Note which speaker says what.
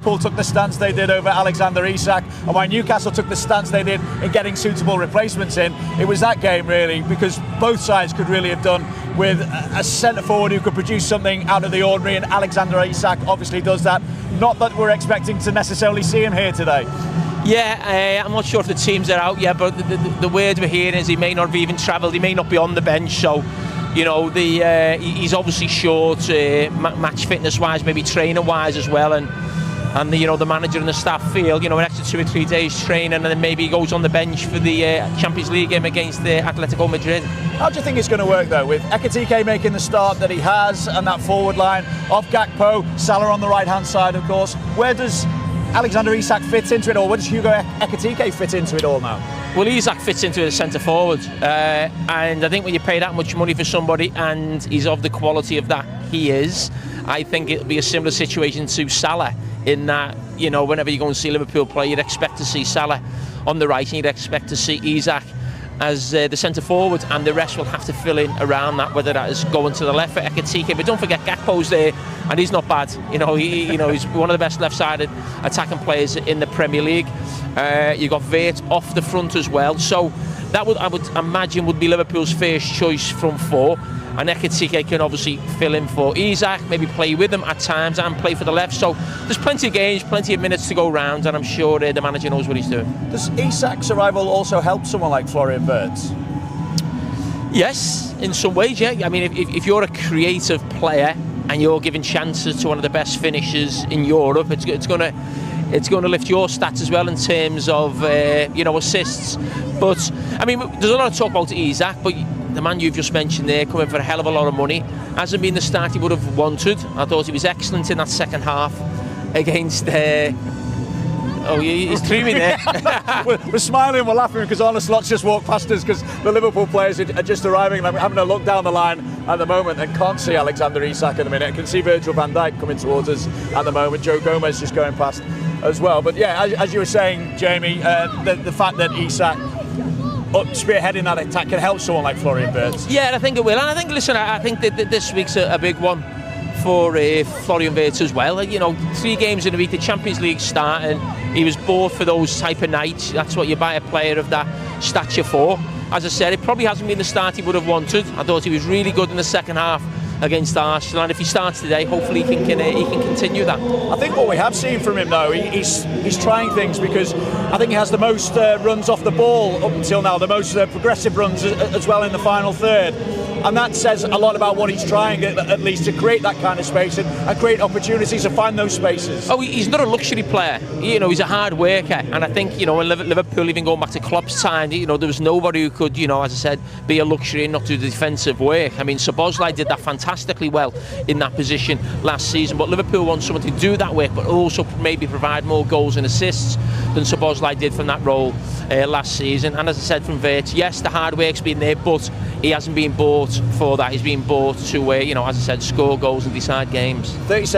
Speaker 1: Liverpool took the stance they did over Alexander Isak, and why Newcastle took the stance they did in getting suitable replacements in. It was that game really, because both sides could really have done with a centre forward who could produce something out of the ordinary, and Alexander Isak obviously does that. Not that we're expecting to necessarily see him here today.
Speaker 2: Yeah, I'm not sure if the teams are out yet, but the word we're hearing is he may not have even travelled, he may not be on the bench, so you know, he's obviously short, match fitness wise, maybe trainer wise as well, and you know, the manager and the staff feel, you know, an extra 2 or 3 days training, and then maybe he goes on the bench for the Champions League game against the Atletico Madrid. How
Speaker 1: do you think it's going to work though, with Ekitike making the start that he has, and that forward line of Gakpo, Salah on the right hand side of course? Where does Alexander Isak fit into it all? Where does Hugo Ekitike fit into it all now?
Speaker 2: Well, Isak fits into the centre forward, and I think when you pay that much money for somebody and he's of the quality of that he is, I think it'll be a similar situation to Salah, in that, you know, whenever you go and see Liverpool play, you'd expect to see Salah on the right and you'd expect to see Isak as the centre forward, and the rest will have to fill in around that, whether that is going to the left for Ekitike. But don't forget Gakpo's there, and he's not bad. You know, he's one of the best left-sided attacking players in the Premier League. You've got Vert off the front as well, so that I would imagine would be Liverpool's first choice from four. And Ekitike can obviously fill in for Isak, maybe play with him at times and play for the left. So there's plenty of games, plenty of minutes to go round, and I'm sure the manager knows what he's doing.
Speaker 1: Does Isak's arrival also help someone like Florian Wirtz?
Speaker 2: Yes, in some ways, yeah. I mean, if you're a creative player and you're giving chances to one of the best finishers in Europe, it's going to lift your stats as well in terms of you know, assists. But I mean, there's a lot of talk about Isak, but the man you've just mentioned there, coming for a hell of a lot of money, hasn't been the start he would have wanted. I thought he was excellent in that second half against oh, he's dreaming there.
Speaker 1: we're smiling, we're laughing because Arne Slot's just walked past us, because the Liverpool players are just arriving, and I'm having a look down the line at the moment and can't see Alexander Isak at the minute. I can see Virgil van Dijk coming towards us at the moment. Joe Gomez just going past as well. But yeah, as you were saying, Jamie, the fact that Isak spearheading that attack can help someone like Florian Wirtz.
Speaker 2: Yeah, I think it will. And I think, listen, I think that this week's a big one for Florian Wirtz as well. You know, 3 games in a week, the Champions League starting. He was bought for those type of nights. That's what you buy a player of that stature for. As I said, it probably hasn't been the start he would have wanted. I thought he was really good in the second half against Arsenal, and if he starts today, hopefully he can continue that.
Speaker 1: I think what we have seen from him though, he's trying things, because I think he has the most runs off the ball up until now, the most progressive runs as well in the final third, and that says a lot about what he's trying, at least, to create that kind of space and create opportunities to find those spaces.
Speaker 2: Oh, he's not a luxury player, you know, he's a hard worker, and I think, you know, in Liverpool, even going back to Klopp's time, you know, there was nobody who could, you know, as I said, be a luxury and not do the defensive work. I mean, Szoboszlai did that fantastically well in that position last season, but Liverpool wants someone to do that work, but also maybe provide more goals and assists than Szoboszlai did from that role last season. And as I said from Wirtz, yes, the hard work's been there, but he hasn't been bought for that. He's been bought to, you know, as I said, score goals and decide games.
Speaker 1: 37